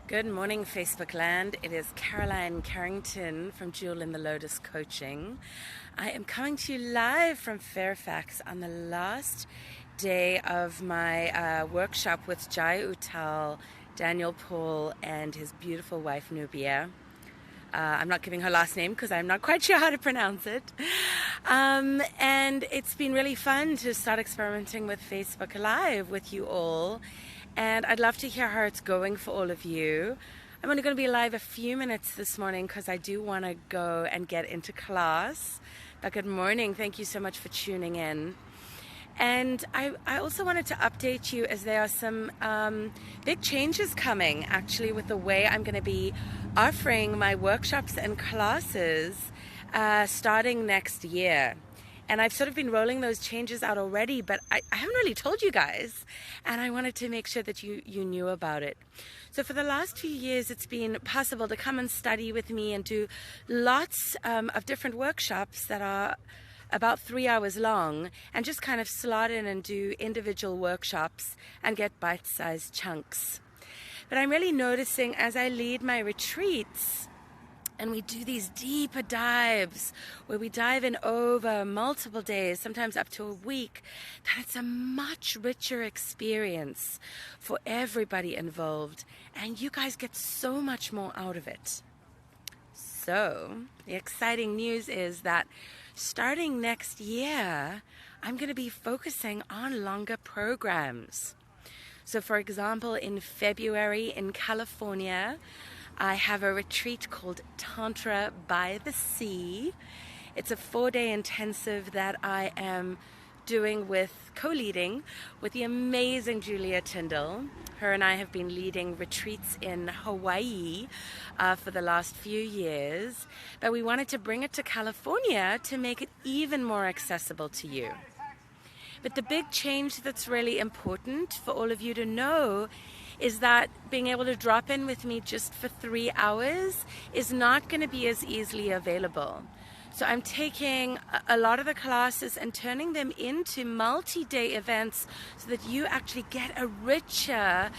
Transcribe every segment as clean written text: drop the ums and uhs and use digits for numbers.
Good morning, Facebook land. It is Carrington from Jewel in the Lotus Coaching. I am coming to you live from Fairfax on the last day of my workshop with Jai Uttal, Daniel Paul, and his beautiful wife Nubia. I'm not giving her last name because I'm not quite sure how to pronounce it. And it's been really fun to start experimenting with Facebook Live with you all. And I'd love to hear how it's going for all of you. I'm only going to be live a few minutes this morning because I do want to go and get into class. But good morning. Thank you so much for tuning in. And I also wanted to update you as there are some big changes coming actually with the way I'm going to be offering my workshops and classes starting next year. And I've sort of been rolling those changes out already, but I haven't really told you guys. And I wanted to make sure that you knew about it. So for the last few years, it's been possible to come and study with me and do lots of different workshops that are about 3 hours long and just kind of slot in and do individual workshops and get bite-sized chunks. But I'm really noticing as I lead my retreats, and we do these deeper dives where we dive in over multiple days, sometimes up to a week, that it's a much richer experience for everybody involved. And you guys get so much more out of it. So the exciting news is that starting next year, I'm going to be focusing on longer programs. So for example, in February in California, I have a retreat called Tantra by the Sea. It's a 4-day intensive that I am doing co-leading with the amazing Julia Tyndall. Her and I have been leading retreats in Hawaii for the last few years, but we wanted to bring it to California to make it even more accessible to you. But the big change that's really important for all of you to know is that being able to drop in with me just for 3 hours is not going to be as easily available. So I'm taking a lot of the classes and turning them into multi-day events so that you actually get a richer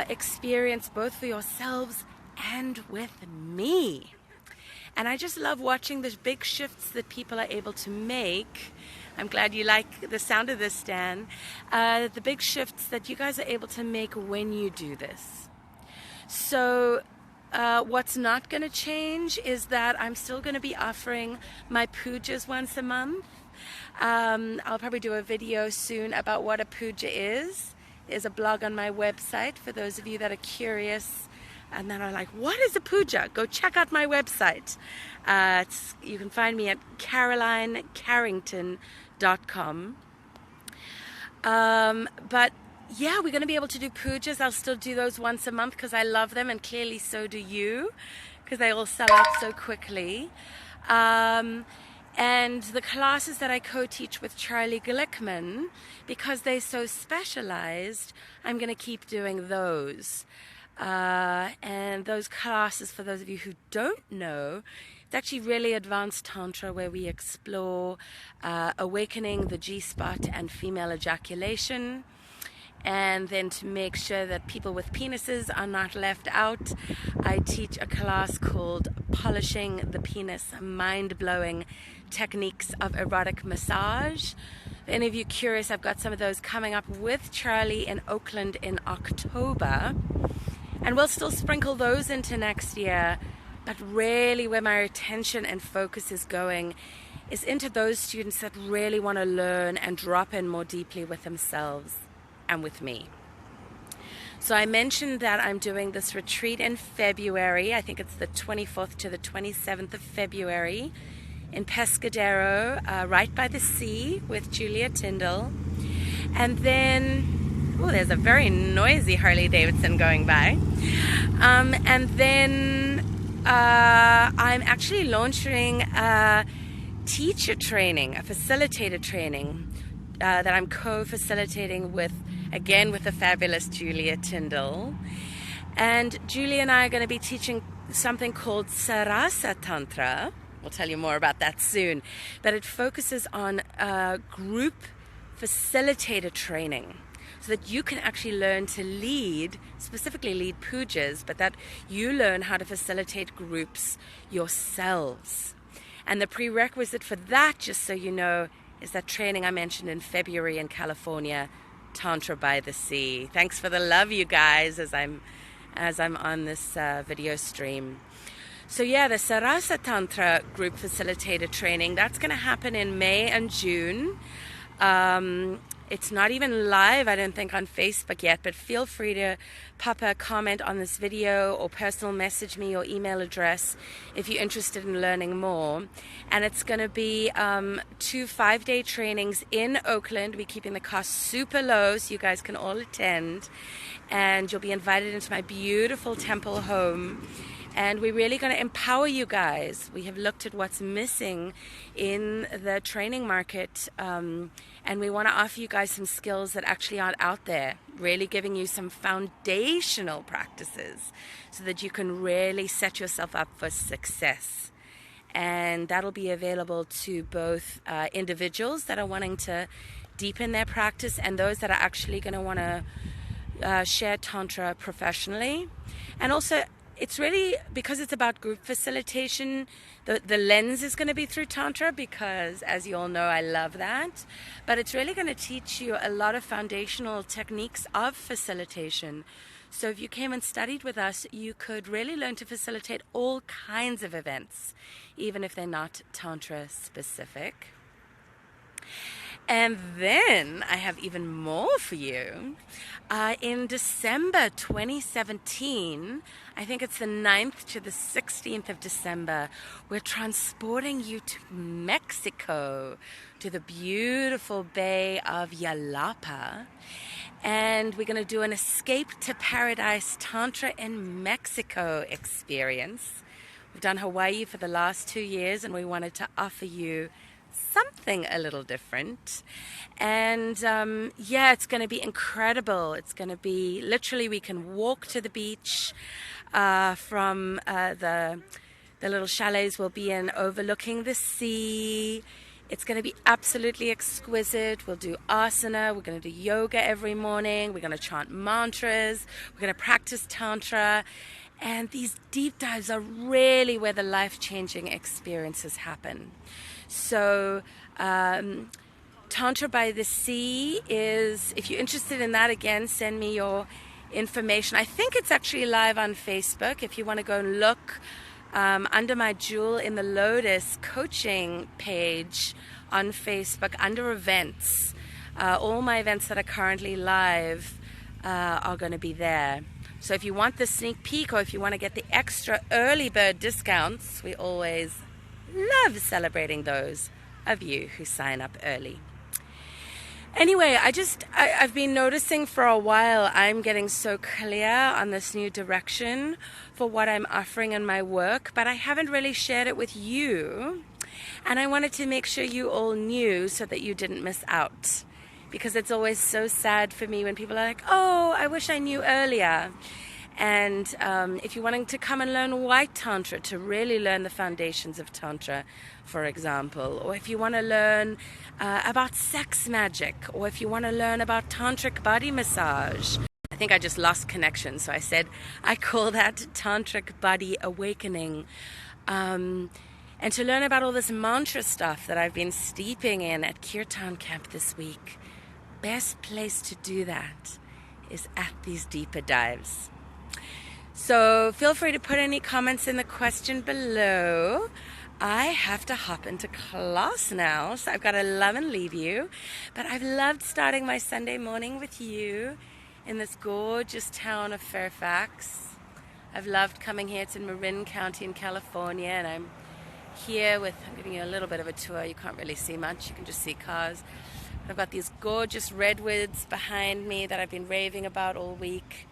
experience both for yourselves and with me. And I just love watching the big shifts that people are able to make. I'm glad you like the sound of this, Dan. The big shifts that you guys are able to make when you do this. So what's not going to change is that I'm still going to be offering my pujas once a month. I'll probably do a video soon about what a puja is. There's a blog on my website for those of you that are curious and then are like, what is a puja? Go check out my website. You can find me at carrington.com. But yeah, we're going to be able to do pujas. I'll still do those once a month because I love them, and clearly so do you, because they all sell out so quickly. And the classes that I co-teach with Charlie Glickman, because they're so specialized, I'm going to keep doing those. And those classes, for those of you who don't know, it's actually really advanced Tantra where we explore awakening the G-spot and female ejaculation. And then to make sure that people with penises are not left out, I teach a class called Polishing the Penis, Mind-Blowing Techniques of Erotic Massage. If any of you curious, I've got some of those coming up with Charlie in Oakland in October. And we'll still sprinkle those into next year. But really where my attention and focus is going is into those students that really want to learn and drop in more deeply with themselves and with me. So I mentioned that I'm doing this retreat in February. I think it's the 24th to the 27th of February in Pescadero, right by the sea with Julia Tyndall. And then, oh, there's a very noisy Harley Davidson going by. And then I'm actually launching a teacher training, a facilitator training that I'm co-facilitating with the fabulous Julia Tyndall. And Julia and I are going to be teaching something called Sarasa Tantra. We'll tell you more about that soon. But it focuses on group facilitator training. so that you can actually learn to lead, specifically lead pujas, but that you learn how to facilitate groups yourselves. And the prerequisite for that, just so you know, is that training I mentioned in February in California, Tantra by the Sea. Thanks for the love, you guys, as I'm on this video stream. So yeah, the Sarasa Tantra group facilitator training, that's going to happen in May and June. It's not even live, I don't think, on Facebook yet, but feel free to pop a comment on this video or personal message me your email address if you're interested in learning more. And it's going to be 2 5-day trainings in Oakland. We're keeping the cost super low so you guys can all attend. And you'll be invited into my beautiful temple home. And we're really going to empower you guys. We have looked at what's missing in the training market, and we want to offer you guys some skills that actually aren't out there, really giving you some foundational practices so that you can really set yourself up for success. And that'll be available to both individuals that are wanting to deepen their practice and those that are actually going to want to share Tantra professionally. And also, it's really, because it's about group facilitation, the lens is going to be through Tantra because, as you all know, I love that. But it's really going to teach you a lot of foundational techniques of facilitation. So if you came and studied with us, you could really learn to facilitate all kinds of events, even if they're not Tantra specific. And then I have even more for you. In December 2017, I think it's the 9th to the 16th of December, we're transporting you to Mexico, to the beautiful Bay of Yalapa. And we're going to do an Escape to Paradise Tantra in Mexico experience. We've done Hawaii for the last 2 years, and we wanted to offer you something a little different. And yeah, it's going to be incredible. It's going to be literally, we can walk to the beach from the little chalets we'll be in overlooking the sea. It's going to be absolutely exquisite. We'll do asana. We're going to do yoga every morning. We're going to chant mantras. We're going to practice Tantra. And these deep dives are really where the life-changing experiences happen. So Tantra by the Sea is, if you're interested in that, again, send me your information. I think it's actually live on Facebook. If you want to go and look under my Jewel in the Lotus coaching page on Facebook, under events, all my events that are currently live are going to be there. So if you want the sneak peek, or if you want to get the extra early bird discounts, we always love celebrating those of you who sign up early. Anyway, I've been noticing for a while I'm getting so clear on this new direction for what I'm offering in my work, but I haven't really shared it with you. And I wanted to make sure you all knew so that you didn't miss out. Because it's always so sad for me when people are like, oh, I wish I knew earlier. And if you're wanting to come and learn White Tantra, to really learn the foundations of Tantra, for example, or if you want to learn about sex magic, or if you want to learn about tantric body massage. I think I just lost connection, so I said I call that tantric body awakening. And to learn about all this mantra stuff that I've been steeping in at Kirtan camp this week, best place to do that is at these deeper dives. So feel free to put any comments in the question below. I have to hop into class now, so I've got to love and leave you. But I've loved starting my Sunday morning with you in this gorgeous town of Fairfax. I've loved coming here to Marin County in California, and I'm giving you a little bit of a tour. You can't really see much, you can just see cars. I've got these gorgeous redwoods behind me that I've been raving about all week.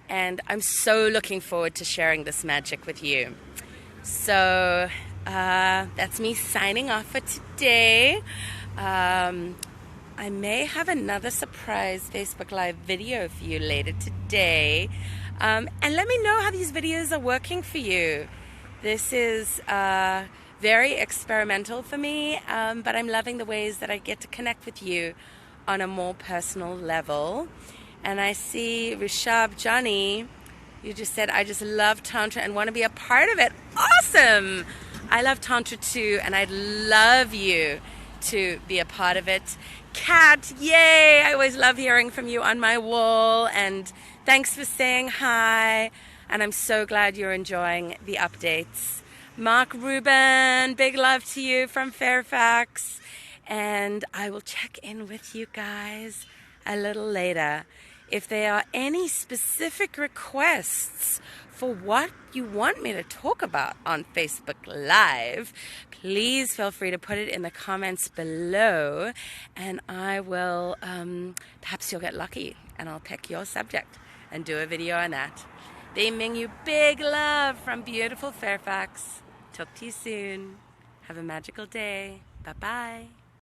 And I'm so looking forward to sharing this magic with you. So that's me signing off for today. I may have another surprise Facebook Live video for you later today. And let me know how these videos are working for you. This is very experimental for me, but I'm loving the ways that I get to connect with you on a more personal level. And I see Rishabh, Johnny, you just said, I just love Tantra and want to be a part of it. Awesome! I love Tantra too, and I'd love you to be a part of it. Kat, yay! I always love hearing from you on my wall, and thanks for saying hi. And I'm so glad you're enjoying the updates. Mark Rubin, big love to you from Fairfax. And I will check in with you guys a little later. If there are any specific requests for what you want me to talk about on Facebook Live, please feel free to put it in the comments below, and I will, perhaps you'll get lucky and I'll pick your subject and do a video on that. Beaming you big love from beautiful Fairfax. Talk to you soon. Have a magical day. Bye-bye.